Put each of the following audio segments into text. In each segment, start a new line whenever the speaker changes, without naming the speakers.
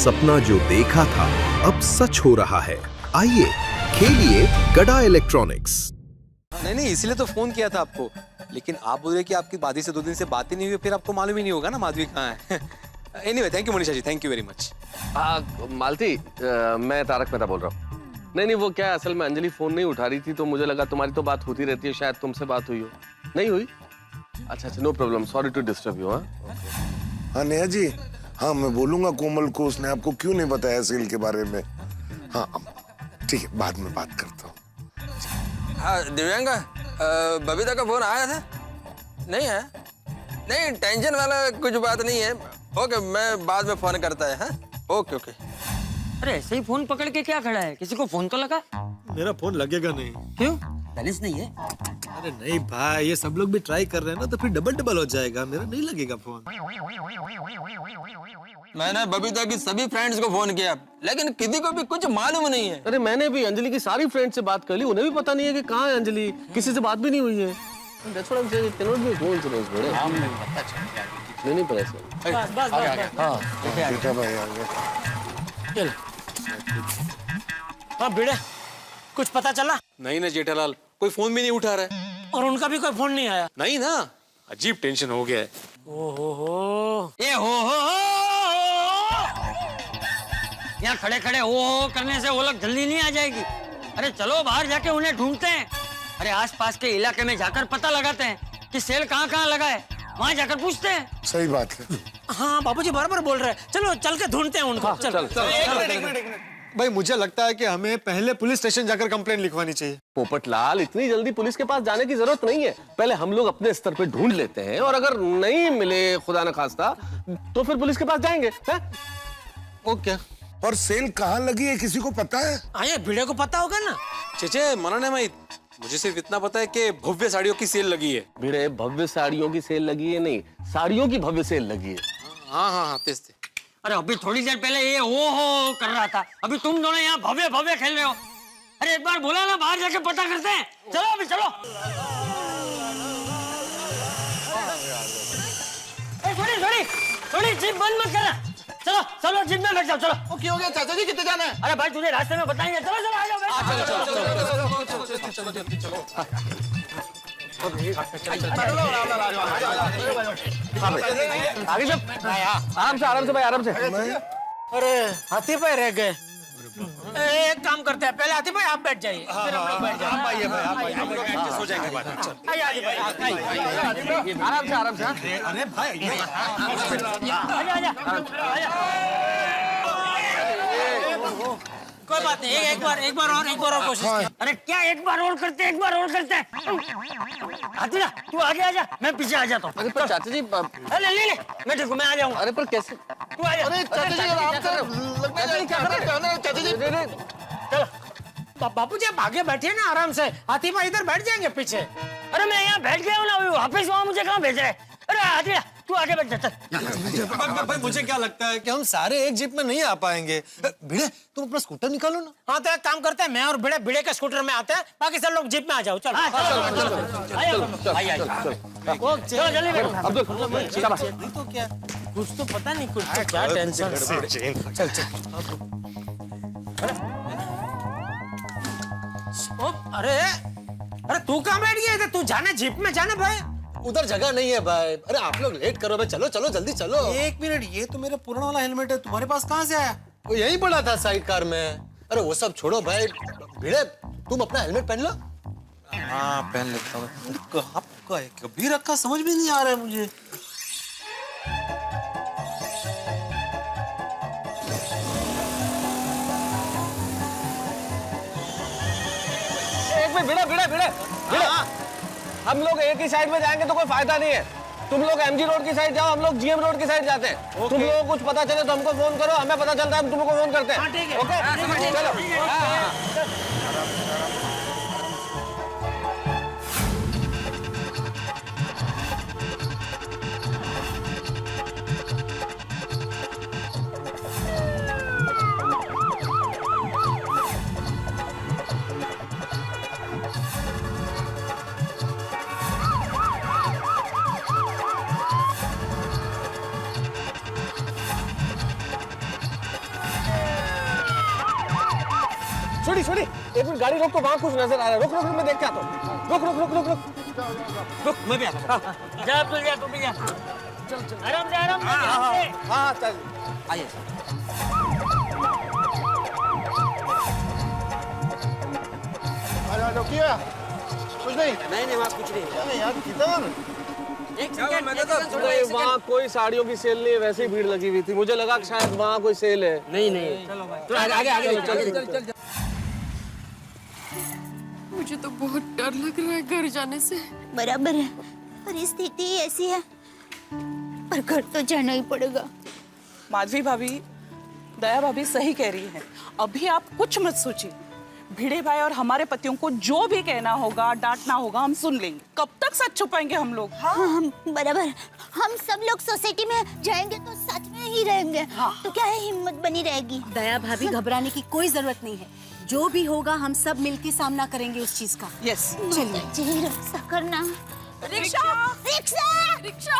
सपना जो देखा था अब सच हो रहा है। आइए खेलिए गड़ा इलेक्ट्रॉनिक्स।
नहीं, इसलिए तो फोन किया था आपको, लेकिन आप बोल रहे कि आपकी माधवी से 2 दिन से बात ही नहीं हुई, फिर आपको मालूम ही नहीं होगा ना माधवी कहाँ है। Anyway, thank you Manisha ji, thank you very much.
Malti, मैं तारक मेहता बोल रहा हूँ। नहीं, वो क्या, असल में अंजलि फोन नहीं उठा रही थी, तो मुझे लगा तुम्हारी तो बात होती रहती है, शायद तुमसे बात हुई हो। नहीं हुई? अच्छा, no problem, sorry to disturb you.
हाँ नेहा जी, हाँ मैं बोलूंगा कोमल को, उसने आपको क्यों नहीं बताया सेल के बारे में। हाँ ठीक है, बाद में बात करता हूँ।
हाँ दिव्यांगा, बबीता का फोन आया था? नहीं है? नहीं, टेंशन वाला कुछ बात नहीं है। ओके, मैं बाद में फोन करता है। हाँ ओके।
अरे ऐसे ही फोन पकड़ के क्या खड़ा है, किसी को फोन तो लगा।
मेरा फोन लगेगा नहीं।
क्यों? बैलेंस नहीं है?
अरे नहीं भाई, ये सब लोग भी ट्राई कर रहे हैं ना, तो फिर डबल हो जाएगा, मेरा नहीं लगेगा फोन।
मैंने बबीता की सभी फ्रेंड्स को फोन किया, लेकिन किसी को भी कुछ मालूम नहीं है।
अरे मैंने भी अंजलि की सारी फ्रेंड से बात कर ली, उन्हें भी पता नहीं है कि कहाँ है अंजलि, किसी से बात भी नहीं हुई है। That's what I'm saying, it cannot be a coincidence, बड़े। नहीं पता सर।
बस।
हाँ,
बेटा भाई आ गया।
हाँ भिड़े, कुछ पता चला?
नहीं ना जेठालाल, कोई फोन भी नहीं उठा रहा है।
और उनका भी कोई फोन नहीं आया?
नहीं ना, अजीब टेंशन हो गया है।
ओहो, ये हो यहाँ खड़े खड़े हो करने से वो लोग जल्दी नहीं आ जाएगी। अरे चलो बाहर जाके उन्हें ढूंढते हैं। अरे आसपास के इलाके में जाकर पता लगाते हैं कि सेल कहाँ लगा है, वहाँ जाकर पूछते हैं।
सही बात है।
हाँ बाबूजी बराबर बोल रहे हैं, चलो चल के ढूंढते हैं उनको। चल।
भाई मुझे लगता है कि हमें पहले पुलिस स्टेशन जाकर कंप्लेंट लिखवानी चाहिए।
पोपटलाल, इतनी जल्दी पुलिस के पास जाने की जरूरत नहीं है। पहले हम लोग अपने स्तर पे ढूंढ लेते हैं, और अगर नहीं मिले खुदा न खास्ता, तो फिर पुलिस के पास जाएंगे।
ओके।
और सेल कहाँ लगी है, किसी को पता है?
हाँ ये भिड़े को पता होगा ना।
चेचे मना नहीं माहित, मुझे सिर्फ इतना पता है कि भव्य साड़ियों की सेल लगी है।
भिड़े, भव्य साड़ियों की सेल लगी है नहीं, साड़ियों की भव्य सेल लगी है।
हाँ तेज थे।
अरे अभी थोड़ी देर पहले ये हो कर रहा था, अभी तुम दोनों यहाँ भव्य खेल रहे हो। अरे एक बार बोला ना, बाहर जाके पता करते हैं। चलो अभी चलो। थोड़ी जीप बंद मत करना। चलो जीप में बैठ जाओ। चलो।
ओके हो गया चाचा जी, कितने जाना है?
अरे भाई तुझे रास्ते में बताएंगे। चलो आ जाओ।
आगे सब आराम से भाई, आराम से।
अरे हाथी भाई रह गए। एक काम करते हैं, पहले हाथी भाई आप बैठ जाइए, फिर हम लोग बैठ जाएंगे।
आराम से।
अरे भाई
कोई बात नहीं, एक बार और कोशिश। अरे क्या एक बार और करते हैं। हाथीला तू आगे आ जा, मैं पीछे आ जाता हूँ।
अरे पर चाचा जी,
ले मैं देखो, मैं आ जाऊंगा।
अरे पर कैसे?
तू आ जा।
अरे चाचा जी आराम से, चाचा जी।
चलो बापूजी आप आगे बैठिए ना आराम से, हाथी भाई इधर बैठ जाएंगे पीछे। अरे मैं यहाँ बैठ गया हूँ ना, वापस वहाँ मुझे कहाँ भेज रहे? अरे हाथी तू आगे बैठ जा।
भाई मुझे क्या लगता है कि हम सारे एक जीप में नहीं आ पाएंगे। भिड़े तुम अपना स्कूटर निकालो ना।
हाँ तो एक काम करते हैं, मैं और भिड़े के स्कूटर में आते हैं, बाकी सब लोग जीप में आ जाओ। चलो चलो जल्दी बैठो। तो क्या कुछ तो पता नहीं, कुछ तो क्या टेंशन। चल अरे तू कहाँ बैठ गया? तू जाने जीप में जाने भाई।
उधर जगह नहीं है भाई। अरे आप लोग लेट करो भाई, चलो जल्दी चलो। एक मिनट, ये तो मेरा पुराना वाला हेलमेट है, तुम्हारे पास कहाँ से आया? वो यहीं पड़ा था साइड कार में। अरे वो सब छोड़ो भाई, भिड़े तुम अपना हेलमेट पहन लो। हाँ पहन लेता हूँ। आपका कभी रखा समझ में नहीं आ रहा है मुझे।
भिड़े, हम लोग एक ही साइड में जाएंगे तो कोई फायदा नहीं है। तुम लोग एमजी रोड की साइड जाओ, हम लोग जीएम रोड की साइड जाते हैं। तुम लोगों को कुछ पता चले तो हमको फोन करो, हमें पता चलता है हम तुमको फोन करते हैं।
ठीक है।
ओके चलो। छोड़ी छोड़ी, एक मिनट गाड़ी रोक, तो वहाँ कुछ नजर आ रहा है। रुक रुक रुक, मैं देख के आता हूँ। रुक रुक रुक रुक रुक रुक, मैं भी आता हूँ।
जा तू जा, तू भी जा। चल आराम से, आराम से।
हाँ चल,
आइए।
अरे क्या कुछ नहीं?
नहीं वहाँ कुछ नहीं।
अरे यार किधर?
एक सेकंड, एक सेकंड,
नहीं, वहाँ कोई साड़ियों की सेल नहीं है, वैसे ही भीड़ लगी हुई थी। मुझे लगा कि शायद वहाँ कोई सेल है।
नहीं।
चलो भाई।
तो आगे चल।
मुझे तो बहुत डर लग रहा है घर जाने से।
बराबर है, परिस्थिति ऐसी है, पर घर तो जाना ही पड़ेगा।
माधवी भाभी, दया भाभी सही कह रही है। अभी आप कुछ मत सोचिए। भिड़े भाई और हमारे पतियों को जो भी कहना होगा, डांटना होगा, हम सुन लेंगे। कब तक सच छुपाएंगे हम लोग?
हाँ, हम बराबर। हम सब लोग सोसाइटी में जाएंगे तो सच में ही रहेंगे। हाँ। तो क्या है, हिम्मत बनी रहेगी।
दया भाभी, घबराने की कोई जरूरत नहीं है। जो भी होगा हम सब मिलके सामना करेंगे उस चीज का।
यस,
चलिए।
रक्षा करना।
Rickshaw,
rickshaw,
rickshaw.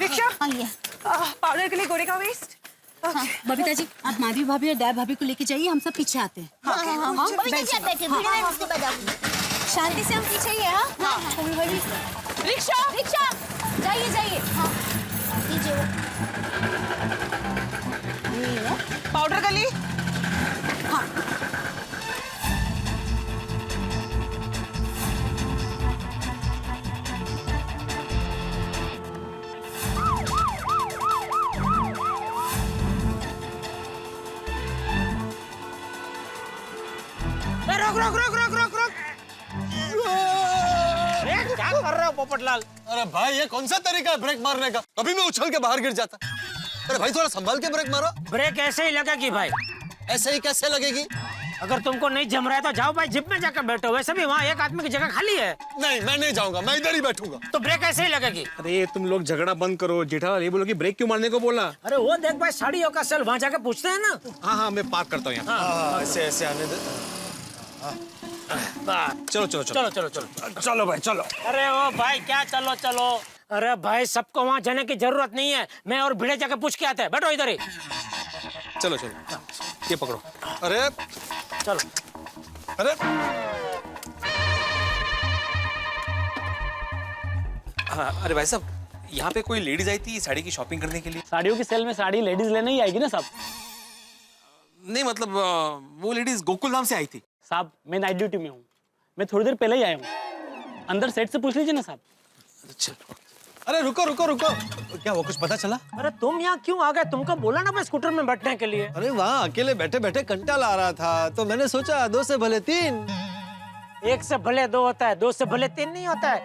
रिक्शा,
आइए।
पाउडर के लिए गोरे का वेस्ट।
बबीता जी, आप माधवी भाभी और दया भाभी को लेके जाइए, हम सब पीछे आते हैं।
हाँ, बबीता जी आप बैठे, भिड़े भाई उसके बाद आओ।
शांति से हम पीछे ही है। हाँ, छोड़ भाई।
रिक्शा,
रिक्शा, जाइए जाइए।
हाँ, दीजिए।
पाउडर गली।
हाँ।
रोक रोक रोक रोक रोक रोक। क्या कर रहे हो पोपटलाल?
अरे भाई, ये कौन सा तरीका है ब्रेक मारने का? अभी मैं उछल के बाहर गिर जाता। अरे भाई, थोड़ा संभाल के ब्रेक मारो।
ब्रेक ऐसे ही लगेगी भाई।
ऐसे ही कैसे लगेगी?
अगर तुमको नहीं जम रहा है तो जाओ भाई, जिप में जाकर बैठो। वैसे भी वहाँ एक आदमी की जगह खाली है।
नहीं, मैं नहीं जाऊंगा, मैं इधर ही बैठूंगा।
तो ब्रेक ऐसे ही लगेगी।
अरे तुम लोग झगड़ा बंद करो। जेठालाल ये बोलो कि ब्रेक क्यों मारने को बोला?
अरे वो देख भाई, साड़ियों का सेल वहाँ जाके पूछते हैं ना।
हाँ, मैं पार्क करता हूँ यहाँ।
ऐसे ऐसे आने दे।
चलो चलो चलो
चलो चलो चलो चलो भाई चलो। अरे ओ भाई, क्या चलो चलो? अरे भाई, सबको वहाँ जाने की जरूरत नहीं है। मैं और भिड़े जाके पूछ के आते हैं। बैठो इधर ही।
चलो चलो, ये पकड़ो।
अरे
चलो।
अरे
अरे भाई साहब, यहाँ पे कोई लेडीज आई थी साड़ी की शॉपिंग करने के लिए?
साड़ियों की सेल में साड़ी लेडीज लेने ही आएगी ना साहब।
नहीं मतलब वो लेडीज गोकुल धाम से आई थी।
साहब, मैं नाइट ड्यूटी में हूँ, मैं थोड़ी देर पहले ही आया हूँ। अंदर सेट से पूछ लीजिए ना साहब।
चलो।
अरे रुको रुको रुको, क्या वो कुछ पता चला?
अरे तुम यहाँ क्यों आ गए? तुमको बोला ना मैं स्कूटर में बैठने के लिए।
अरे वहाँ अकेले बैठे बैठे कंटाला आ रहा था, तो मैंने सोचा 2 से भले 3।
1 से भले 2 होता है, 2 से भले 3 नहीं होता है।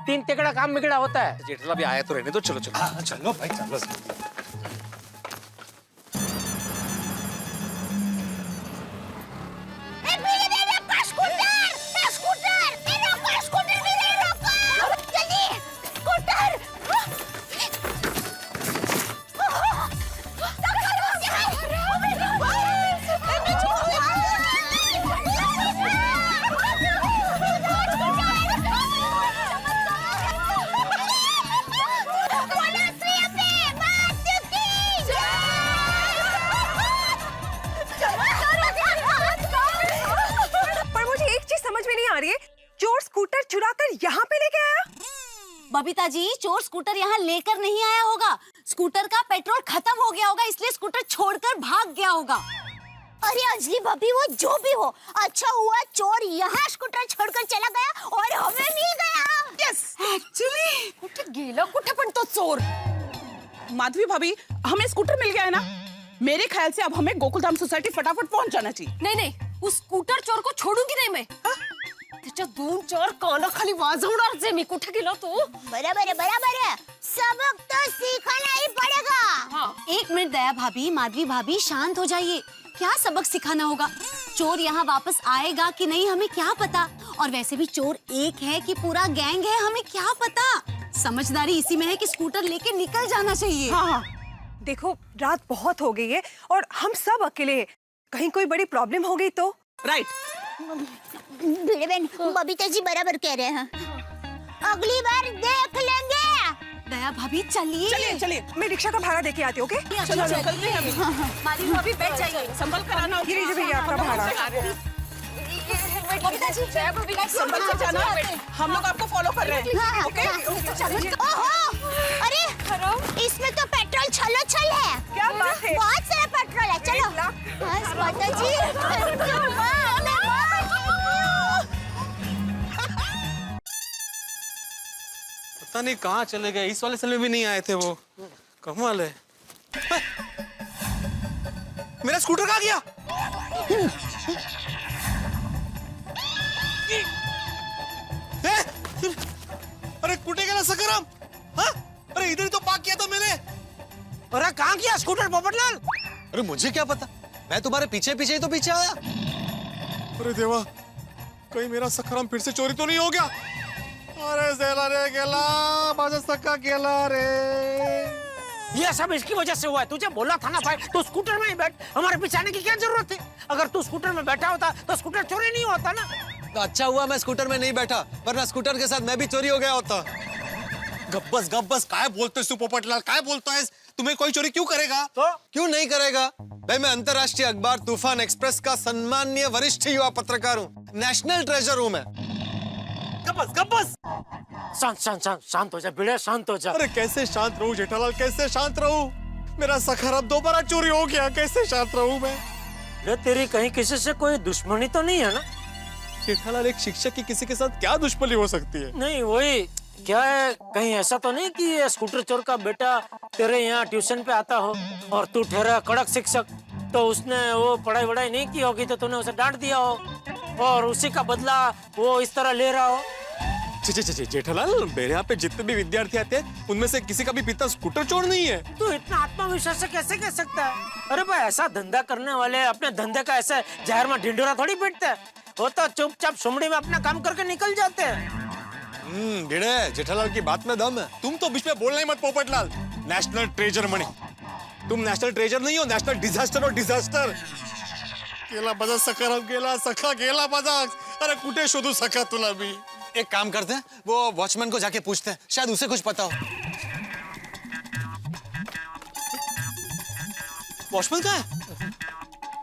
3 तिकड़ा काम बिगड़ा होता है।
जेठालाल भी आया तो रहने दो। चलो चलो
चलो भाई, चलो।
बबीता जी, चोर स्कूटर यहाँ लेकर नहीं आया होगा। स्कूटर का पेट्रोल खत्म हो गया होगा, इसलिए स्कूटर छोड़कर भाग गया होगा।
अरे अंजलि भाभी, वो जो भी हो, अच्छा हुआ चोर यहाँ स्कूटर छोड़कर चला गया और हमें मिल गया।
यस, एक्चुअली कुठे गेला, कुठे पण तो चोर। माधवी भाभी, हमें स्कूटर मिल गया है ना। मेरे ख्याल से अब हमें गोकुलधाम सोसाइटी फटाफट पहुंच जाना चाहिए।
नहीं, उस स्कूटर चोर को छोडूंगी नहीं मैं। त्याच्या 2-4 कानाखाली वाजवणार जे मी। कुठे गेला तो?
बराबर है। सबक तो सीखना ही पड़ेगा।
हाँ।
1 मिनट दया भाभी, माधवी भाभी, शांत हो जाइए। क्या सबक सिखाना होगा? चोर यहाँ वापस आएगा कि नहीं हमें क्या पता। और वैसे भी चोर एक है कि पूरा गैंग है, हमें क्या पता। समझदारी इसी में है कि स्कूटर लेके निकल जाना चाहिए।
हाँ।
देखो, रात बहुत हो गई है और हम सब अकेले हैं। कहीं कोई बड़ी प्रॉब्लम हो गई तो?
राइट।
भिड़े बहन, बबीता जी बराबर कह रहे हैं। अगली बार देख लेंगे।
दया भाभी चलिए।
चलिए चलिए, मैं रिक्शा का भाड़ा देके आती हूँ। ओके
चलो चलते हैं हम।
माधवी भाभी बैठ जाइए,
संभल कर आना।
ये लीजिए भैया आपका भाड़ा।
संभल कर जाना, हम लोग आपको फॉलो कर रहे हैं। ओके
ओहो, अरे इसमें तो पेट्रोल छलोछल है।
क्या बात है?
बहुत सारा पेट्रोल है। चलो बस माता जी।
पता नहीं कहाँ चले गए, इस वाले समय भी नहीं आए थे वो। कमाल है। मेरा स्कूटर कहाँ गया? अरे कुटे गया सकराम? हाँ? अरे इधर ही तो पार्क किया था मैंने।
अरे कहाँ किया स्कूटर पोपटलाल? अरे मुझे क्या पता, मैं तुम्हारे पीछे पीछे ही तो पीछे आया।
अरे देवा, कहीं मेरा सकराम फिर से चोरी तो नहीं हो गया? अरे ज़ेला रे गेला, बाजा सक्का गेला रे।
ये सब इसकी वजह से हुआ है। तुझे बोला था ना भाई, तू स्कूटर में ही बैठ, हमारे पीछे आने की क्या जरूरत थी? अगर तू स्कूटर में बैठा होता तो स्कूटर चोरी नहीं होता ना।
तो अच्छा हुआ मैं स्कूटर में नहीं बैठा, वरना स्कूटर के साथ मैं भी चोरी हो गया होता।
गब्बस काय बोलते तू पोपटलाल, काय बोलता है? तुम्हें कोई चोरी क्यों करेगा?
तो क्यों नहीं करेगा भाई? मैं अंतर्राष्ट्रीय अखबार तूफान एक्सप्रेस का सम्माननीय वरिष्ठ युवा पत्रकार हूँ, नेशनल ट्रेजर हूँ मैं।
गब्बस
शांत हो जा बेटा, शांत हो जा।
अरे कैसे शांत रहूं जेठालाल, कैसे शांत रहूं? मेरा सखराम दोबारा चोरी हो गया, कैसे शांत रहूं मैं?
ये तेरी कहीं किसी से कोई दुश्मनी तो नहीं है ना?
जेठालाल, एक शिक्षक की किसी के साथ क्या दुश्मनी हो सकती है?
नहीं वही क्या है, कहीं ऐसा तो नहीं कि ये स्कूटर चोर का बेटा तेरे यहाँ ट्यूशन पे आता हो और तू ठहरा कड़क शिक्षक, तो उसने वो पढ़ाई वढ़ाई नहीं की होगी तो तूने उसे डांट दिया हो और उसी का बदला वो इस तरह ले रहा हो।
जेठालाल, मेरे यहाँ पे जितने भी विद्यार्थी आते हैं उनमें से किसी का भी पिता स्कूटर चोर नहीं है।
तू इतना आत्मविश्वास से कैसे कह सकता है? अरे भाई, ऐसा धंधा करने वाले अपने धंधे का ऐसे जाहिर में ढिंडोरा थोड़ी पीटते हैं। वो तो चुपचाप सुमड़ी में अपना काम करके निकल जाते हैं।
भिड़े, जेठालाल की बात में दम है।
तुम तो बीच में बोलना ही मत पोपटलाल। नेशनल ट्रेजर मणि, तुम नेशनल ट्रेजर नहीं हो, नेशनल डिजास्टर और डिजास्टर। गेला बजा सखाराम गेला, सखा गेला बजा। अरे कुठे शोधू सखा तुला भी?
एक काम करते हैं, वो वॉचमैन को जाके पूछते हैं, शायद उसे कुछ पता हो।
वॉचमैन कहाँ है?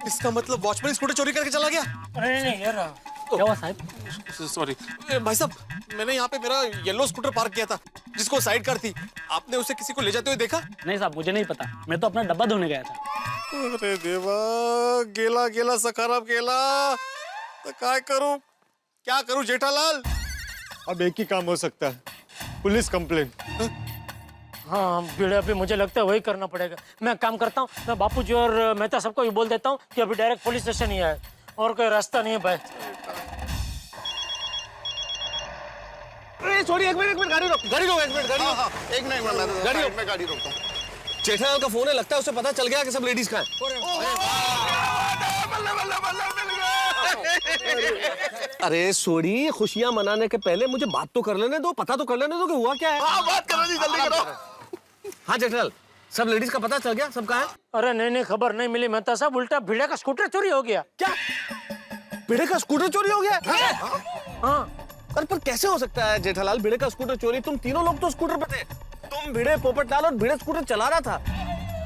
इसका मतलब वॉचमैन स्कूटर चोरी करके चला गया?
अरे नहीं यार, क्या हुआ साहब?
सॉरी भाई साहब, मैंने यहाँ पे मेरा येलो स्कूटर पार्क किया था जिसको साइड कार थी। आपने उसे किसी को ले जाते हुए देखा?
नहीं साहब, मुझे नहीं पता, मैं तो अपना डब्बा धोने गया था।
अरे देवा, गेला गेला सखाराम गेला, तो क्या करूं जेठालाल? अब एक ही काम हो सकता है, पुलिस कंप्लेंट।
हाँ बेटा, अभी मुझे लगता है वही करना पड़ेगा। मैं काम करता हूँ, मैं बापूजी और मेहता सबको भी बोल देता हूँ कि अभी डायरेक्ट पुलिस स्टेशन ही आए, और कोई रास्ता नहीं है भाई।
सॉरी, एक मिनट गाड़ी रोक, एक मिनट गाड़ी रोक, मैं गाड़ी रोकता हूँ। जेठालाल का फोन है, लगता है उसे पता चल गया कि सब लेडीज कहाँ हैं। अरे सोरी, खुशियां मनाने के पहले मुझे बात तो कर लेने दो, पता तो कर लेने दो कि हुआ क्या है।
बात करो जी, जल्दी करो।
हाँ जेठालाल, सब लेडीज का पता चल गया, सब कहाँ है?
अरे नहीं, खबर नहीं मिली मेहता साहब, उल्टा भिड़े का स्कूटर चोरी हो गया।
क्या? भिड़े का स्कूटर चोरी हो गया?
हाँ।
अरे पर कैसे हो सकता है जेठालाल, भिड़े का स्कूटर चोरी? तुम तीनों लोग तो स्कूटर पे थे, तुम, भिड़े, पोपटलाल और भिड़े स्कूटर चला रहा था।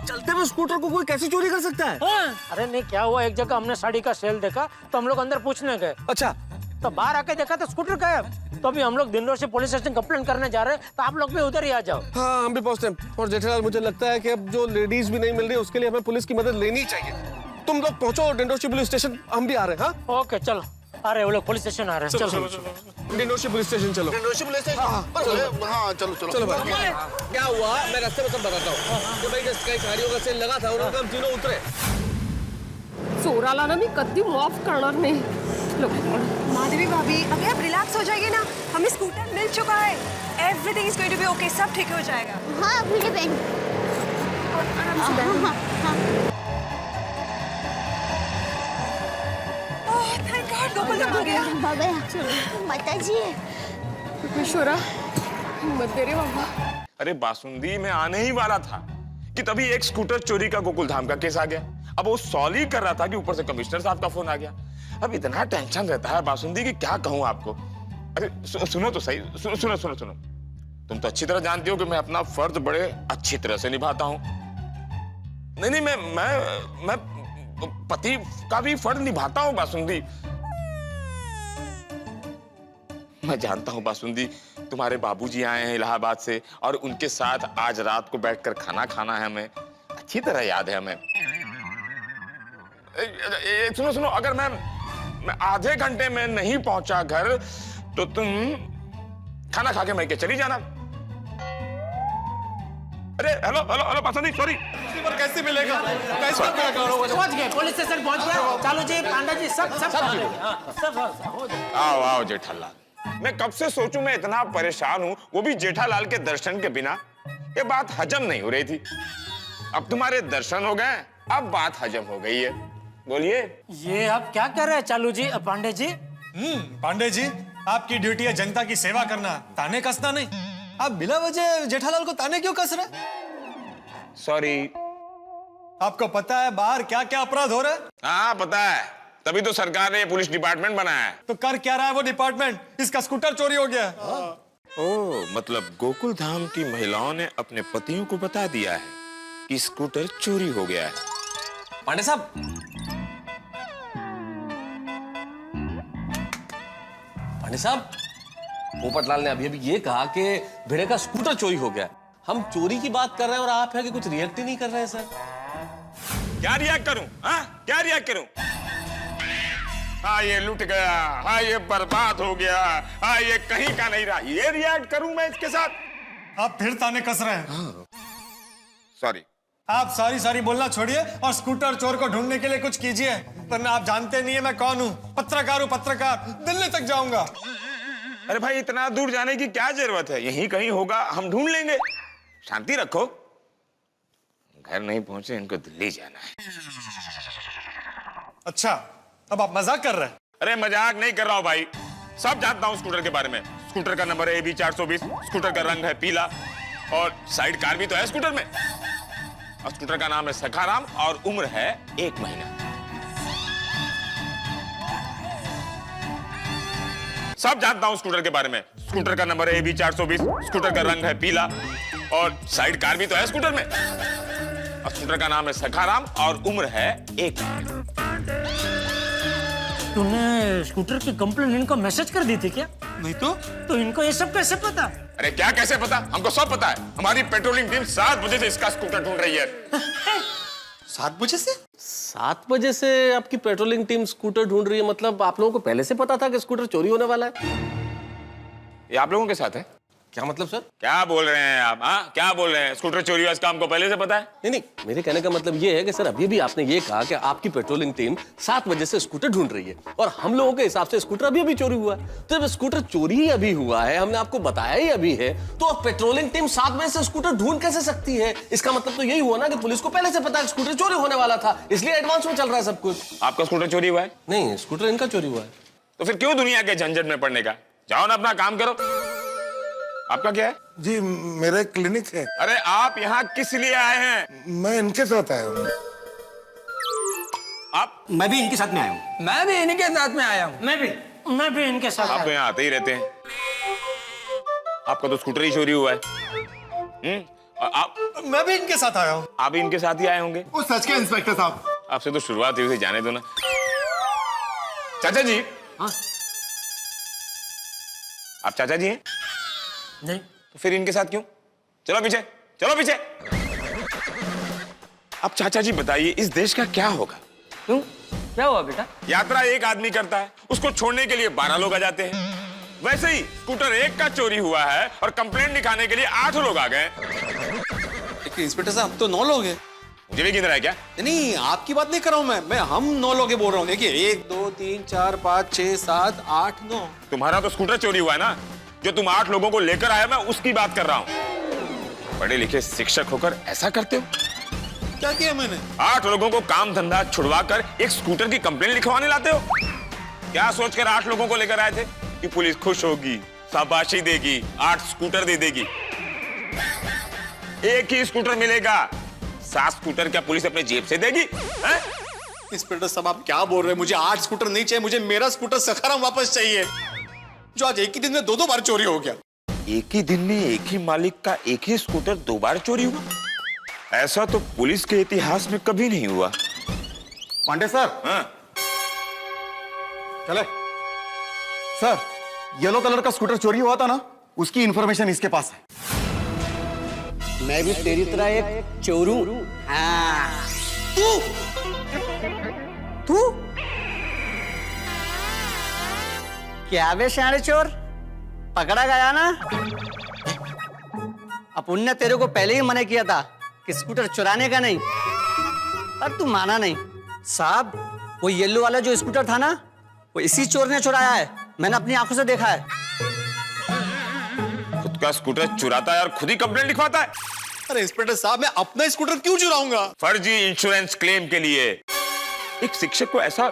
चलते हुए स्कूटर को कोई कैसे चोरी कर सकता है?
हाँ। अरे नहीं, क्या हुआ, एक जगह हमने साड़ी का सेल देखा तो हम लोग अंदर पूछने गए।
अच्छा।
तो बाहर आके देखा तो स्कूटर गायब। तो अभी हम लोग दिनों से पुलिस स्टेशन कंप्लेंट करने जा रहे हैं, तो आप लोग भी उधर ही आ जाओ।
हाँ, हम भी पहुंचते हैं। और जेठालाल, मुझे लगता है कि अब जो लेडीज भी नहीं मिल रही, उसके लिए हमें पुलिस की मदद लेनी चाहिए। तुम लोग पहुंचो डिंडोशी पुलिस स्टेशन, हम भी आ रहे हैं। हाँ
ओके, चलो आ रहे, वो लोग पुलिस स्टेशन आ रहे हैं।
चलो डिंडोशी पुलिस स्टेशन चलो। डिंडोशी पुलिस स्टेशन, हाँ चलो भाई। क्या हुआ, मैं रास्ते में सब बताता हूँ। तो भाई कई साड़ियों का सेल लगा था, उन्होंने हम तीनों उतरे।
चोराला ना मी कधी माफ करणार नाही।
माधवी भाभी, अभी आप रिलैक्स हो जाइए ना, हमें स्कूटर मिल चुका है। Everything is going to be okay, सब ठीक हो जाएगा।
हाँ भिड़े बहन,
आराम से बैठो। ओह थैंक गॉड, गोपाल आ गया।
बाबा माता जी,
ईश्वरा हिम्मत दे रे बाबा।
अरे बासुंदी, मैं आने ही वाला था कि तभी एक स्कूटर चोरी का गोकुल धाम का केस आ गया। अब वो सॉल्व ही कर रहा था कि ऊपर से कमिश्नर साहब का फोन आ गया। अब इतना टेंशन रहता है बासुंदी कि क्या कहूं आपको। अरे सुनो तो सही, सुनो। तुम तो अच्छी तरह जानती हो कि मैं अपना फर्ज बड़े अच्छी तरह से निभाता हूं। नहीं, मैं पति का भी फर्ज निभाता हूं बासुंदी। मैं जानता हूं बासुंदी, तुम्हारे बाबूजी आए हैं इलाहाबाद से और उनके साथ आज रात को बैठकर खाना खाना है हमें, अच्छी तरह याद है हमें। सुनो, अगर मैं आधे घंटे में नहीं पहुंचा घर तो तुम खाना खा के मैं के चली जाना। अरे हेलो बासुंदी, सॉरी।
कैसे मिलेगा?
पहुंच गए, पुलिस स्टेशन पहुंच गए। चालू जी, पांडा जी, सब
आओ जेठालाल। मैं कब से सोचूं, मैं इतना परेशान हूं, वो भी जेठालाल के दर्शन के बिना। ये बात हजम नहीं हो रही थी। अब तुम्हारे दर्शन हो गए, अब बात हजम हो गई है। बोलिए।
ये आप क्या कर रहे हैं चालू जी, पांडे जी?
पांडे जी, आपकी ड्यूटी है जनता की सेवा करना, ताने कसना नहीं। आप बिना वजह जेठालाल को ताने क्यों कस रहे?
सॉरी।
आपको पता है बाहर क्या क्या अपराध हो रहे हैं?
हाँ पता है, तभी तो सरकार ने पुलिस डिपार्टमेंट बनाया है।
तो कर क्या रहा है वो डिपार्टमेंट? इसका स्कूटर चोरी हो गया।
ओह, मतलब गोकुल धाम की महिलाओं ने अपने पतियों को बता दिया है कि स्कूटर चोरी हो गया है।
पांडे साहब, पोपटलाल ने अभी ये कहा कि भिड़े का स्कूटर चोरी हो गया। हम चोरी की बात कर रहे हैं और आप है कि कुछ रिएक्ट ही नहीं कर रहे हैं सर।
क्या रिएक्ट करूं? क्या रिएक्ट करूं? हाँ ये लुट गया, हाँ ये बर्बाद हो गया, हाँ ये कहीं का नहीं रहा, ये रिएक्ट करूं मैं इसके साथ?
आप फिर ताने कस रहे हैं।
सॉरी।
आप सारी बोलना छोड़िए और स्कूटर चोर को ढूंढने के लिए कुछ कीजिए, वरना आप जानते नहीं है मैं कौन हूँ। पत्रकार हूँ, पत्रकार। दिल्ली तक जाऊंगा।
अरे भाई, इतना दूर जाने की क्या जरूरत है? यहीं कहीं होगा, हम ढूंढ लेंगे। शांति रखो। घर नहीं पहुंचे, इनको दिल्ली जाना है।
अच्छा, अब आप मजाक कर रहे हैं?
अरे मजाक नहीं कर रहा हूं भाई, सब जानता हूं स्कूटर के बारे में। स्कूटर का नंबर है AB 420, स्कूटर का रंग है पीला और साइड कार भी तो है स्कूटर में। और स्कूटर का नाम है सखाराम और उम्र है 1 महीना। सब जानता हूं स्कूटर के बारे में। स्कूटर का नंबर है AB 420, स्कूटर का रंग है पीला और साइड कार भी तो है स्कूटर में। और स्कूटर का नाम है सखाराम और उम्र है 1 महीना।
तूने स्कूटर की कंप्लेंट इनको मैसेज कर दी थी क्या?
नहीं तो
इनको ये सब कैसे पता?
अरे क्या कैसे पता? हमको सब पता है। हमारी पेट्रोलिंग टीम 7 बजे से इसका स्कूटर ढूंढ रही है।
7 बजे से?
7 बजे से आपकी पेट्रोलिंग टीम स्कूटर ढूंढ रही है? मतलब आप लोगों को पहले से पता था कि स्कूटर चोरी होने वाला है?
ये आप लोगों के साथ है?
क्या मतलब सर?
क्या बोल रहे हैं आप? क्या बोल रहे हैं? स्कूटर चोरी हुआ इसका हमको पहले से पता है?
नहीं, मेरे कहने का मतलब ये है कि सर अभी भी आपने ये कहा कि आपकी पेट्रोलिंग टीम 7 बजे से स्कूटर ढूंढ रही है और हम लोगों के हिसाब से स्कूटर अभी चोरी हुआ है। तो जब स्कूटर चोरी ही अभी हुआ है, हमने आपको बताया ही अभी है, तो अब पेट्रोलिंग टीम 7 बजे से स्कूटर ढूंढ कैसे सकती है? इसका मतलब तो यही हुआ ना कि पुलिस को पहले से पता है स्कूटर चोरी होने वाला था, इसलिए एडवांस में चल रहा है सब कुछ।
आपका स्कूटर चोरी हुआ है?
नहीं, स्कूटर इनका चोरी हुआ है।
तो फिर क्यों दुनिया के झंझट में पड़ने का? जाओ ना अपना काम करो। आपका क्या है?
जी मेरा एक क्लिनिक है।
अरे आप यहाँ किस लिए आए हैं?
मैं इनके साथ आया हूँ।
आप?
मैं भी इनके साथ में आया हूँ।
मैं भी इनके साथ में आया हूँ।
मैं भी इनके साथ।
आप तो यहाँ आते ही रहते हैं। आपका तो स्कूटर ही चोरी हुआ है। आप?
मैं भी इनके साथ आया हूँ।
आप भी इनके साथ ही आए होंगे?
वो सच के इंस्पेक्टर साहब।
आपसे तो शुरुआत हुई, जाने दो ना। चाचा जी।
हाँ?
आप चाचा जी हैं?
नहीं।
तो फिर इनके साथ क्यों? चलो पीछे, चलो पीछे। अब चाचा जी बताइए, इस देश का क्या होगा?
क्यों? क्या हुआ बेटा?
यात्रा एक आदमी करता है, उसको छोड़ने के लिए 12 लोग आ जाते हैं। वैसे ही स्कूटर एक का चोरी हुआ है और कंप्लेंट लिखाने के लिए 8 लोग आ गए।
इंस्पेक्टर साहब तो 9 लोग हैं।
मुझे भी गिन रहा है क्या?
नहीं, आपकी बात नहीं कर रहा हूँ मैं हम 9 लोग बोल रहा हूँ। देखिए 1 2 3 4 5 6 7 8 9।
तुम्हारा तो स्कूटर चोरी हुआ है ना, जो तुम 8 लोगों को लेकर आए, मैं उसकी बात कर रहा हूँ। पढ़े लिखे शिक्षक होकर ऐसा करते हो?
क्या किया मैंने?
8 लोगों को काम धंधा छुड़वा कर एक स्कूटर की कंप्लेंट लिखवाने लाते हो? क्या सोचकर 8 लोगों को लेकर आए थे कि पुलिस खुश होगी, शाबाशी देगी, 8 स्कूटर दे देगी? एक ही स्कूटर मिलेगा, 7 स्कूटर क्या पुलिस अपने जेब से देगी?
इंस्पेक्टर साहब आप क्या बोल रहे हैं? मुझे 8 स्कूटर नहीं चाहिए, मुझे मेरा स्कूटर सखाराम वापस चाहिए, जो आज एक ही दिन में 2-2 बार चोरी हो गया।
एक ही दिन में एक ही मालिक का एक ही स्कूटर 2 बार चोरी हुआ? ऐसा तो पुलिस के इतिहास में कभी नहीं हुआ।
पांडे सर।
हाँ?
चले सर, येलो कलर का स्कूटर चोरी हुआ था ना, उसकी इंफॉर्मेशन इसके पास है।
मैं भी तेरी तरह एक चोर हूं। हाँ। तू क्या बे शाणे चोर, पकड़ा गया ना? अपुन ने तेरे को पहले ही मना किया था कि स्कूटर चुराने का नहीं, पर तू माना नहीं। साहब, वो येलो वाला जो स्कूटर था ना, वो इसी चोर ने चुराया है। मैंने अपनी आंखों से देखा है।
खुद का स्कूटर चुराता है और खुद ही कंप्लेंट लिखवाता है।
अरे इंस्पेक्टर साहब, मैं अपना स्कूटर क्यों चुराऊंगा?
फर्जी इंश्योरेंस क्लेम के लिए एक शिक्षक को ऐसा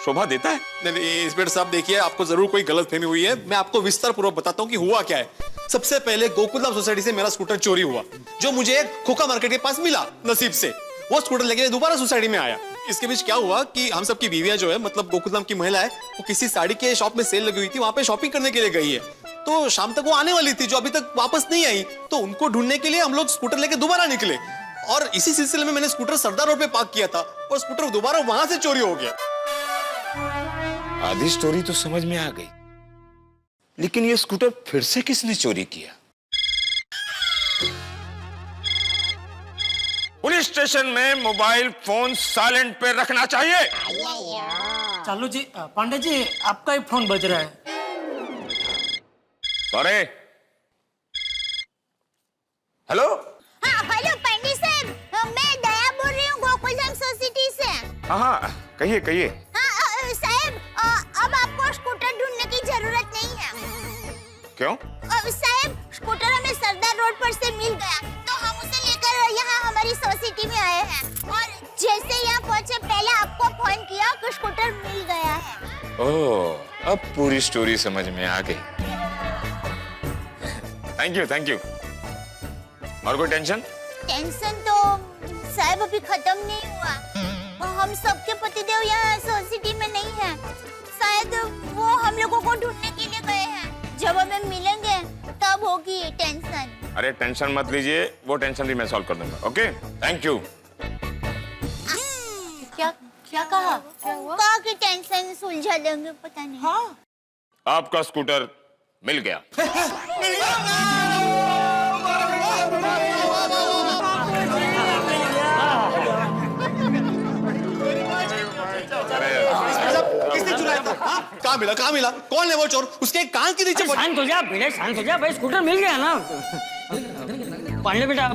शोभा देता है?
नहीं इंस्पेक्टर साहब, देखिए आपको जरूर कोई गलतफहमी हुई है। मैं आपको विस्तार पूर्वक बताता हूँ कि हुआ क्या है। सबसे पहले गोकुलधाम सोसाइटी से मेरा स्कूटर चोरी हुआ, जो मुझे खोखा मार्केट के पास मिला नसीब से। वो स्कूटर लेके दोबारा सोसाइटी में आया। इसके बीच क्या हुआ कि हम सबकी बीवियां जो है, मतलब गोकुलधाम की महिला है, वो किसी साड़ी के शॉप में सेल लगी हुई थी, वहां पे शॉपिंग करने के लिए गई है। तो शाम तक वो आने वाली थी, जो अभी तक वापस नहीं आई। तो उनको ढूंढने के लिए हम लोग स्कूटर लेके दोबारा निकले, और इसी सिलसिले में मैंने स्कूटर सरदार रोड पे पार्क किया था, और स्कूटर दोबारा वहां से चोरी हो गया।
आधी स्टोरी तो समझ में आ गई, लेकिन ये स्कूटर फिर से किसने चोरी किया? पुलिस स्टेशन में मोबाइल फोन साइलेंट पे रखना चाहिए।
चालू जी, पांडे जी, आपका ही फोन बज रहा है।
सॉरी। हेलो।
हाँ हेलो पांडे साहब, मैं दया बोल रही हूँ गोकुलधाम सोसाइटी से।
हाँ कहिए कहिए।
हाँ साहब, अब आपको स्कूटर ढूंढने की जरूरत नहीं है।
क्यों?
साहब, स्कूटर हमें सरदार रोड पर से मिल गया, तो हम उसे लेकर यहाँ हमारी सोसाइटी में आए हैं, और जैसे यहाँ पहुँचे पहले आपको फोन किया कि स्कूटर मिल गया है।
ओह, अब पूरी स्टोरी समझ में आ गई। Thank you. और कोई टेंशन?
टेंशन तो साहब अभी खत्म नहीं हुआ। हम सबके पतिदेव यहाँ सोसाइटी में नहीं है। शायद वो हम लोगों को ढूंढने के लिए गए हैं। जब हमें मिलेंगे तब होगी टेंशन।
अरे टेंशन मत लीजिए, वो टेंशन भी मैं सॉल्व कर दूंगा। Okay, thank you.
क्या कहा? कहा कि टेंशन सुलझा देंगे, पता नहीं। हाँ।
आपका स्कूटर मिल गया।
किसने चुराया था? कहाँ मिला? कौन है वो चोर? उसके कान के नीचे।
शांत हो जा भिड़े, शांत हो जा भाई। स्कूटर मिल गया ना पांडे बेटा,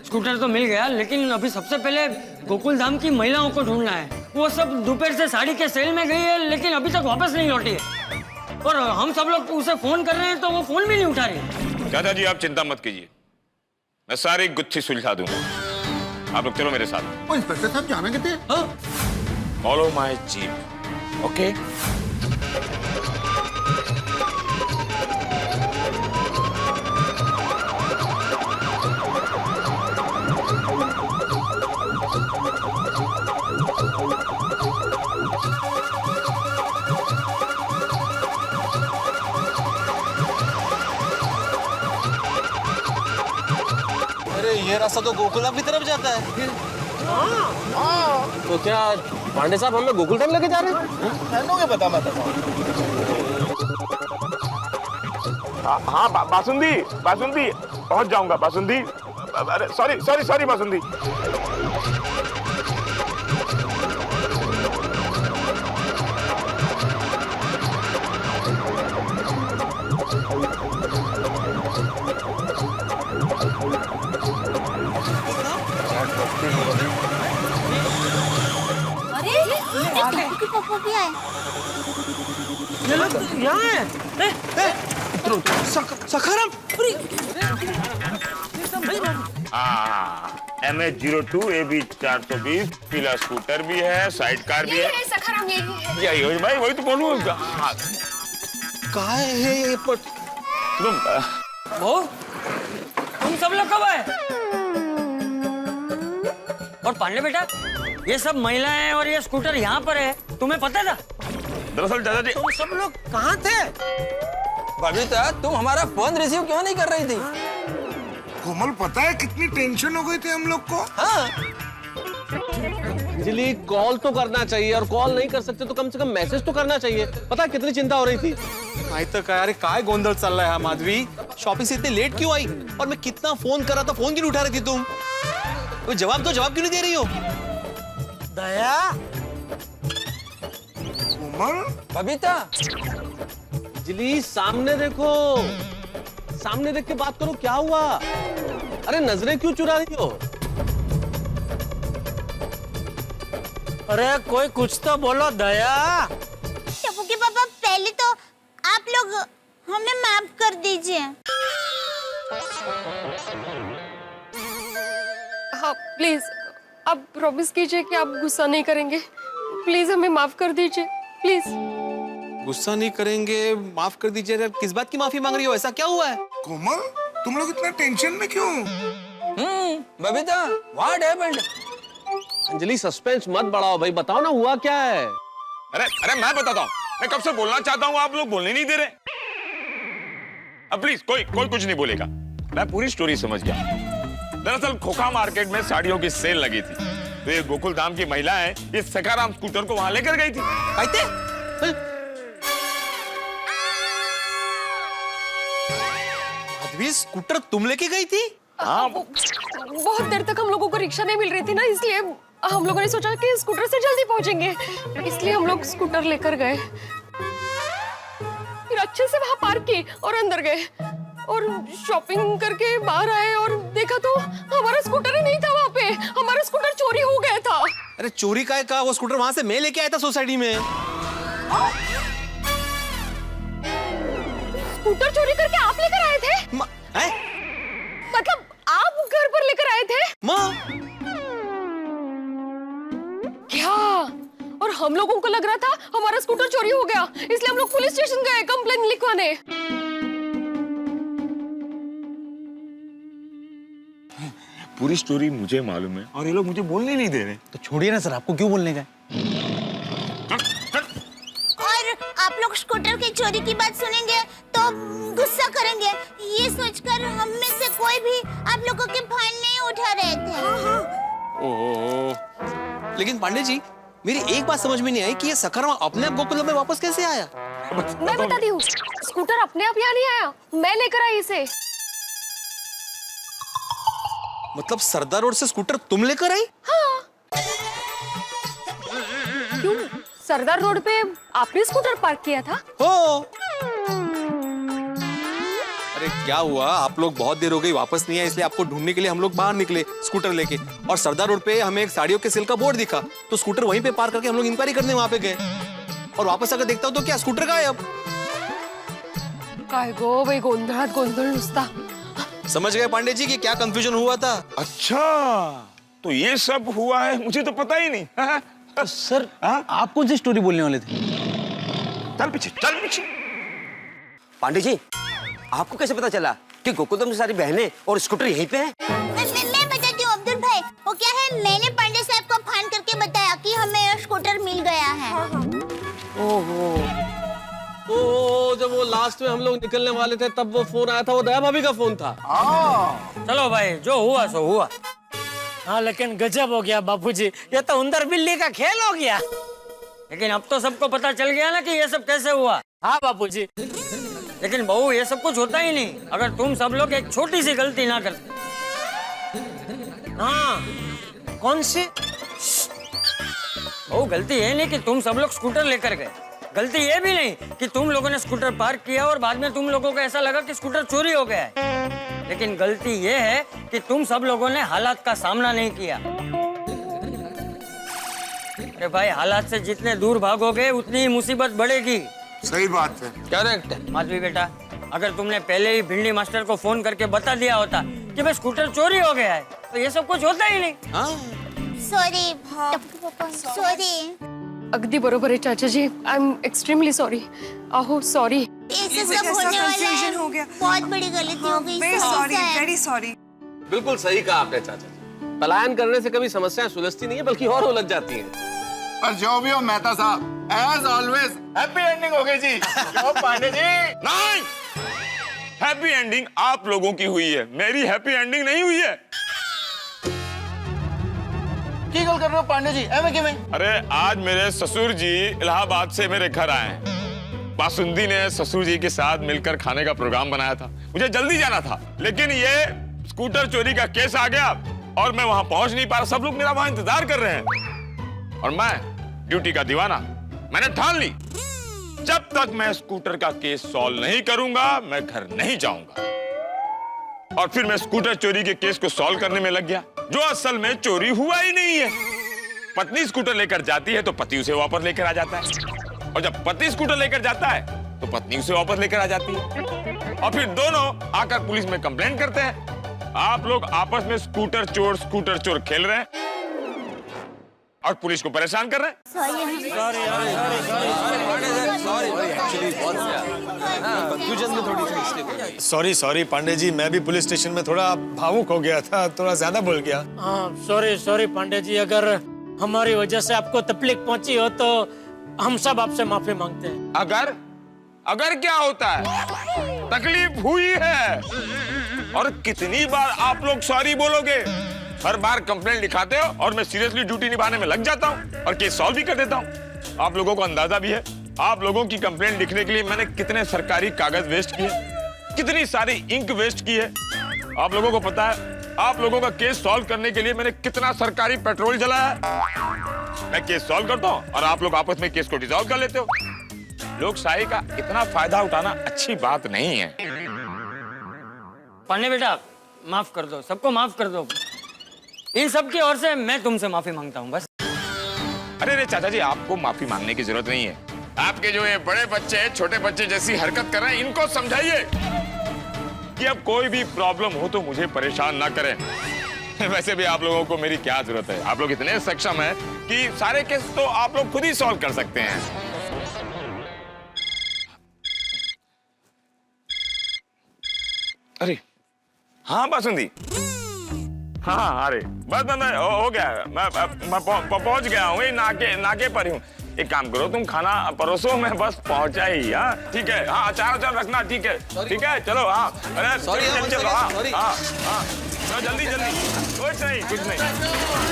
स्कूटर तो मिल गया, लेकिन अभी सबसे पहले गोकुलधाम की महिलाओं को ढूंढना है। वो सब दोपहर से साड़ी के सेल में गई है, लेकिन अभी तक वापस नहीं लौटी है, और हम सब लोग उसे फोन कर रहे हैं तो वो फोन भी नहीं उठा रही।
दादाजी आप चिंता मत कीजिए, मैं सारी गुत्थी सुलझा दूंगा। आप लोग चलो मेरे साथ।
इंस्पेक्टर साहब जाने के थे।
Follow my jeep. ओके।
अरे ये रास्ता तो गोकुलधाम की तरफ जाता है।
तो क्या पांडे साहब हमें गोकुलधाम लेके जा रहे हैं?
पता मत।
हाँ बासुंदी पहुंच जाऊंगा। बासुंदी, अरे सॉरी बासुंदी।
अरे पप्पू भी आए।
यहाँ है।
सखाराम।
MH02 AB 420 पीला स्कूटर भी है, साइड कार भी है।
सखाराम
यही हो भाई, वही तो बोलूँ।
कहाँ है ये?
तुम सब लोग कब आए? और पांडे बेटा, ये सब महिलाएं और ये स्कूटर यहाँ पर है, तुम्हें पता था?
दरअसल दादाजी,
तुम सब लोग कहाँ थे?
बबीता, तुम हमारा फोन रिसीव क्यों नहीं कर रही थी?
कोमल, पता है कितनी टेंशन हो गई थी हम लोग को?
हाँ।
अंजलि, कॉल तो करना चाहिए, और कॉल नहीं कर सकते तो कम से कम मैसेज तो करना चाहिए। पता है कितनी चिंता हो रही थी।
आई तो कह रहे काय गोंधल चल रहा है माधवी, शॉपिंग से इतने लेट क्यों आई? और मैं कितना फोन कर रहा था, फोन क्यों नहीं उठा रही थी तुम? वो जवाब क्यों नहीं दे रही हो?
दया,
कोमल,
बबीता,
अंजलि सामने देखो, सामने देख के बात करो, क्या हुआ? अरे नजरें क्यों चुरा रही हो?
अरे कोई कुछ तो बोलो दया।
टप्पू के पापा, पहले तो आप लोग हमें माफ कर दीजिए।
हाँ प्लीज, आप प्रॉमिस कीजिए कि आप गुस्सा नहीं करेंगे। प्लीज हमें माफ कर दीजिए, प्लीज।
गुस्सा नहीं करेंगे, माफ कर दीजिए। किस बात की माफी मांग रही हो? ऐसा क्या हुआ है?
कोमल, तुम लोग इतना टेंशन में क्यों?
Babita, what happened?
Anjali suspense मत बढ़ाओ भाई, बताओ ना हुआ क्या है?
अरे मैं बताता हूँ, मैं कब से बोलना चाहता हूँ, आप लोग बोलने नहीं दे रहे। अब प्लीज कोई कुछ नहीं बोलेगा, मैं पूरी स्टोरी समझ गया। दरअसल खोखा मार्केट में साड़ियों की सेल लगी थी, तो ये गोकुल धाम की महिलाएं इस सखाराम स्कूटर को वहां लेकर गई थी।
माधवी, स्कूटर तुम लेके गई थी?
हाँ,
बहुत देर तक हम लोगों को रिक्शा नहीं मिल रही थी ना, इसलिए हम लोगों ने सोचा कि स्कूटर से जल्दी पहुंचेंगे, इसलिए हम लोग स्कूटर लेकर गए। फिर अच्छे से वहां पार्क की और अंदर गए और शॉपिंग करके बाहर आए और देखा तो हमारा स्कूटर ही नहीं था वहां पे। हमारा स्कूटर चोरी हो गया था।
अरे चोरी का वो स्कूटर वहां से मैं लेके आया था सोसाइटी में।
स्कूटर चोरी करके आप लेकर आए थे? मतलब आप घर पर लेकर आए थे? क्या? और हम लोगों को लग रहा था हमारा स्कूटर चोरी हो गया, इसलिए हम लोग पुलिस स्टेशन गए कंप्लेंट लिखवाने।
पूरी स्टोरी मुझे मालूम है और ये लोग मुझे बोलने नहीं दे रहे।
तो छोड़िए ना सर, आपको क्यों बोलने गए?
और आप लोग स्कूटर की चोरी की बात सुनेंगे तो गुस्सा करेंगे, ये सोचकर हम में से कोई भी आप लोगों के फाइन नहीं उठा रहे थे।
ओह, लेकिन पांडे जी, मेरी एक बात समझ में नहीं आई कि ये सखाराम अपने आप गोकुलम में वापस कैसे आया?
मैं बताती हूँ, स्कूटर अपने आप यहाँ नहीं आया, मैं लेकर आई इसे।
मतलब सरदार रोड से स्कूटर तुम लेकर आई?
हाँ। क्यों? सरदार रोड पे आपने स्कूटर पार्क किया था?
हो। अरे क्या हुआ, आप लोग बहुत देर हो गई वापस नहीं आए, इसलिए आपको ढूंढने के लिए हम लोग बाहर निकले स्कूटर लेके, और सरदार रोड पे हमें एक साड़ियों के सेल का बोर्ड दिखा, तो स्कूटर वहीं पे पार्क करके हम लोग इंक्वायरी करने वहां पे गए, और वापस आकर देखता हूँ तो क्या स्कूटर गायब।
काय गो बाई, गोंधळ नुसता।
समझ गए पांडे जी कि क्या कंफ्यूजन हुआ था?
अच्छा, तो ये सब हुआ है, मुझे तो पता ही नहीं।
तो सर आप कौन सी स्टोरी बोलने वाले थे?
चल पीछे, चल पीछे।
पांडे जी, आपको कैसे पता चला कि गोकुलधाम की सारी बहनें और स्कूटर यहीं पे हैं?
मैं बताती हूँ अब्दुल भाई, वो क्या है, मैंने पांडे साहब को फोन करके बताया कि हमें स्कूटर मिल गया है।
ओहो, जब वो लास्ट में हम लोग निकलने वाले थे तब वो फोन आया था, वो दया भाभी का फोन था।
चलो भाई, जो हुआ सो हुआ। हाँ लेकिन गजब हो गया बापूजी, ये तो उंदर बिल्ली का खेल हो गया।
लेकिन अब तो सबको पता चल गया ना कि ये सब कैसे हुआ।
हाँ बापूजी।
लेकिन बहू, ये सब कुछ होता ही नहीं अगर तुम सब लोग एक छोटी सी गलती ना करते।
हाँ, कौन सी?
बहू, गलती ये नहीं कि तुम सब लोग स्कूटर लेकर गए, गलती ये भी नहीं कि तुम लोगों ने स्कूटर पार्क किया और बाद में तुम लोगों को ऐसा लगा कि स्कूटर चोरी हो गया है। लेकिन गलती ये है कि तुम सब लोगों ने हालात का सामना नहीं किया। अरे भाई, हालात से जितने दूर भागोगे उतनी ही मुसीबत बढ़ेगी।
सही बात है।
करेक्ट है माधवी बेटा, अगर तुमने पहले ही भिंडी मास्टर को फोन करके बता दिया होता कि भाई स्कूटर चोरी हो गया है, तो ये सब कुछ होता ही नहीं।
Sorry sorry.
अगदी बरोबर है चाचा जी, आई एम एक्सट्रीमली सॉरी। आहो सॉरी।
ऐसे सब होने वाला है,
हो गया,
बहुत बड़ी गलती हो गई।
Very sorry.
बिल्कुल सही कहा आपने चाचा जी, पलायन करने से कभी समस्याएं सुलझती नहीं है बल्कि और उलझ जाती हैं।
पर जो भी हो मेहता साहब, एज ऑलवेज हैप्पी एंडिंग हो गई जी। क्यों पांडे जी? नहीं, हैप्पी एंडिंग आप लोगों की हुई है, मेरी हैप्पी एंडिंग नहीं हुई है।
की गल कर रहे हो पांडे जी? एवं किवें?
अरे आज मेरे ससुर जी इलाहाबाद से मेरे घर आए हैं। बासुंदी ने ससुर जी के साथ मिलकर खाने का प्रोग्राम बनाया था। मुझे जल्दी जाना था, लेकिन ये स्कूटर चोरी का केस आ गया और मैं वहां पहुंच नहीं पा रहा। सब लोग मेरा वहां इंतजार कर रहे हैं और मैं ड्यूटी का दीवाना, मैंने ठान ली जब तक मैं स्कूटर का केस सॉल्व नहीं करूंगा मैं घर नहीं जाऊंगा। और फिर मैं स्कूटर चोरी के केस को सॉल्व करने में लग गया, जो असल में चोरी हुआ ही नहीं है। पत्नी स्कूटर लेकर जाती है तो पति उसे वापस लेकर आ जाता है, और जब पति स्कूटर लेकर जाता है तो पत्नी उसे वापस लेकर आ जाती है, और फिर दोनों आकर पुलिस में कंप्लेंट करते हैं। आप लोग आपस में स्कूटर चोर खेल रहे हैं और पुलिस को परेशान कर रहे हैं।
सॉरी पांडे जी, मैं भी पुलिस स्टेशन में थोड़ा भावुक हो गया था, थोड़ा ज्यादा बोल गया।
सॉरी पांडे जी, अगर हमारी वजह से आपको तकलीफ पहुंची हो तो हम सब आपसे माफी मांगते हैं।
अगर क्या होता है, तकलीफ हुई है, और कितनी बार आप लोग सॉरी बोलोगे? हर बार कंप्लेंट लिखाते हो और मैं सीरियसली ड्यूटी निभाने में लग जाता हूँ और केस सॉल्व भी कर देता हूँ। आप लोगों को अंदाजा भी है, आप लोगों की कंप्लेंट लिखने के लिए मैंने कितने सरकारी कागज वेस्ट किए, कितनी सारी इंक वेस्ट की है। आप लोगों को पता है, आप लोगों का केस सॉल्व करने के लिए मैंने कितना सरकारी पेट्रोल जलाया है। मैं केस सॉल्व करता हूँ और आप लोग आपस में केस को डिसॉल्व कर लेते हो। लोकशाही का इतना फायदा उठाना अच्छी बात नहीं है।
पांडे बेटा, माफ कर दो, सबको माफ कर दो। इन सब की ओर से मैं तुमसे माफी मांगता हूँ बस।
अरे चाचा जी, आपको माफी मांगने की जरूरत नहीं है। आपके जो ये बड़े बच्चे छोटे बच्चे जैसी हरकत कर रहे हैं, इनको समझाइए कि अब कोई भी प्रॉब्लम हो तो मुझे परेशान ना करें। वैसे भी आप लोगों को मेरी क्या जरूरत है, आप लोग इतने सक्षम हैं कि सारे केस तो आप लोग खुद ही सॉल्व कर सकते हैं। अरे हाँ बासुंदी, हाँ अरे बस हो गया, मैं पहुंच गया हूँ, नाके पर ही हूँ। एक काम करो, तुम खाना परोसो, मैं बस पहुंचा ही। हाँ ठीक है, हाँ अचार रखना, ठीक है ठीक है, चलो। हाँ अरे चलो, हाँ जल्दी कुछ नहीं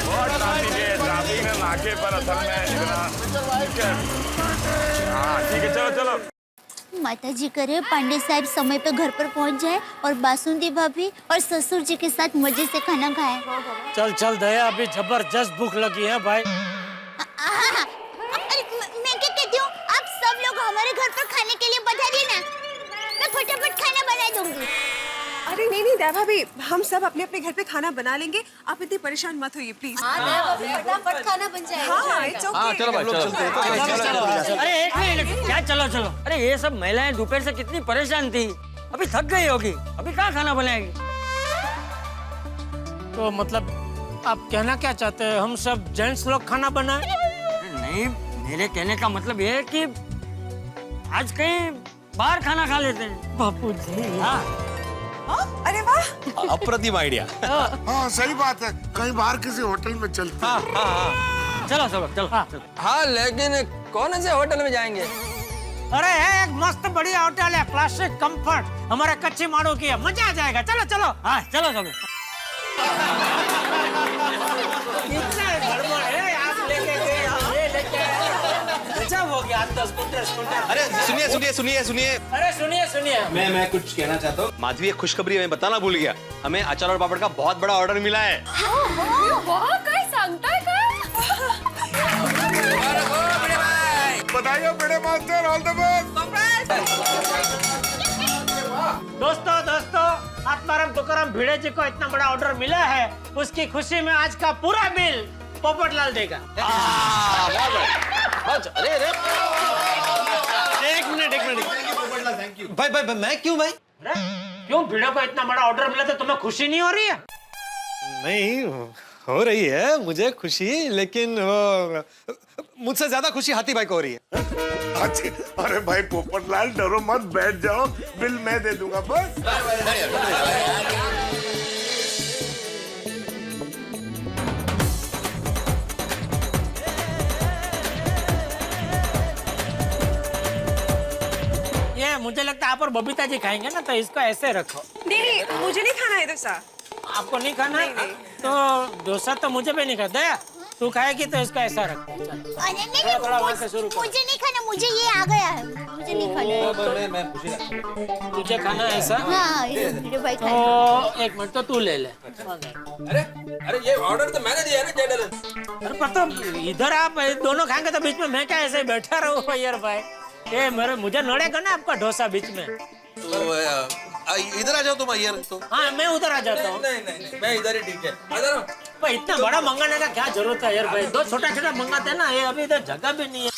बहुत शांति है, ट्रैफिक में नाके पर असल में इतना। हाँ ठीक है, चलो।
माता जी करे पांडे साहब समय पे घर पर पहुंच जाए और बासुंदी भाभी और ससुर जी के साथ मजे से खाना खाए।
चल दया, अभी जबरदस्त भूख लगी है भाई।
मैं क्या कहती हूँ, आप सब लोग हमारे घर पर खाने के लिए बता देना, मैं फटाफट खाना बना दूंगी।
अरे नहीं दया भाभी, हम सब अपने अपने घर पे खाना बना लेंगे, आप इतनी परेशान मत होइए प्लीज।
फटाफट खाना बन जाएगा।
हाँ, it's okay।
चलो भाई, चलो।
अरे एक मिनट, क्या चलो। अरे ये सब महिलाएं दोपहर से कितनी परेशान थी, अभी थक गई होगी, अभी कहाँ खाना बनाएगी?
तो मतलब आप कहना क्या चाहते हैं, हम सब जेंट्स लोग खाना बनाए?
नहीं, मेरे कहने का मतलब ये है कि आज कहीं बाहर खाना खा लेते हैं।
बापू जी।
हाँ
अरे वाह,
अप्रतिम आइडिया।
हाँ सही बात है, कहीं बाहर किसी होटल में चलते।
चलो।
हाँ लेकिन कौन से होटल में जाएंगे?
अरे है एक मस्त बढ़िया होटल है, क्लासिक कंफर्ट, हमारे कच्ची माड़ो की है, मजा आ जाएगा। चलो।
हाँ चलो।
इतना गड़बड़ है, आप लेके गए, हम ये लेके गजब हो गया। स्कूटर।
अरे सुनिए।
अरे सुनिए।
मैं कुछ कहना चाहता हूँ। माधवी, एक खुशखबरी मैं बताना भूल गया, हमें अचार और पापड़ का बहुत बड़ा ऑर्डर मिला है।
काय सांगताय काय?
बताइए बड़े मास्टर, ऑल द बेस्ट।
दोस्तों, आत्माराम तुकाराम भिड़े जी को इतना बड़ा ऑर्डर मिला है, उसकी खुशी में आज का पूरा बिल पोपटलाल देगा।
अरे एक मिनट भाई, मैं क्यों भाई?
क्यों, भिड़े को इतना बड़ा ऑर्डर मिला तो तुम्हें खुशी नहीं हो रही है?
नहीं हो रही है मुझे खुशी, लेकिन मुझसे ज्यादा खुशी हाथी भाई को हो रही है।
अरे भाई पोपटलाल, डरो मत, बैठ जाओ, बिल मैं दे दूंगा बस।
मुझे लगता है आप और बबीता जी खाएंगे ना, तो इसको ऐसे रखो।
नहीं, मुझे नहीं खाना है डोसा।
आपको नहीं खाना? तो डोसा तो मुझे भी नहीं खाता है। तू खाएगी तो इसको ऐसा रखो।
मुझे नहीं खाना, मुझे ये आ गया है, मुझे नहीं खाना।
मैं तुझे खाना है ऐसा?
हाँ, भिड़े भाई खाए।
तो एक मिनट तो तू ले ले।
अरे ये ऑर्डर तो मैंने दिया है ना जेडलन।
अरे पर तो इधर आप दोनों खाएंगे तो बीच में मैं क्या ऐसे बैठा रहूँ यार भाई? ये मुझे नड़ेगा ना आपका डोसा बीच में।
तो इधर आ जाओ तुम यार। तो
हाँ, मैं उधर आ जाता हूँ।
नहीं, मैं इधर ही ठीक है। इधर
इतना बड़ा मंगाने का क्या जरूरत है यार भाई? दो छोटा छोटा मंगाते हैं ना, ये अभी इधर जगह भी नहीं है।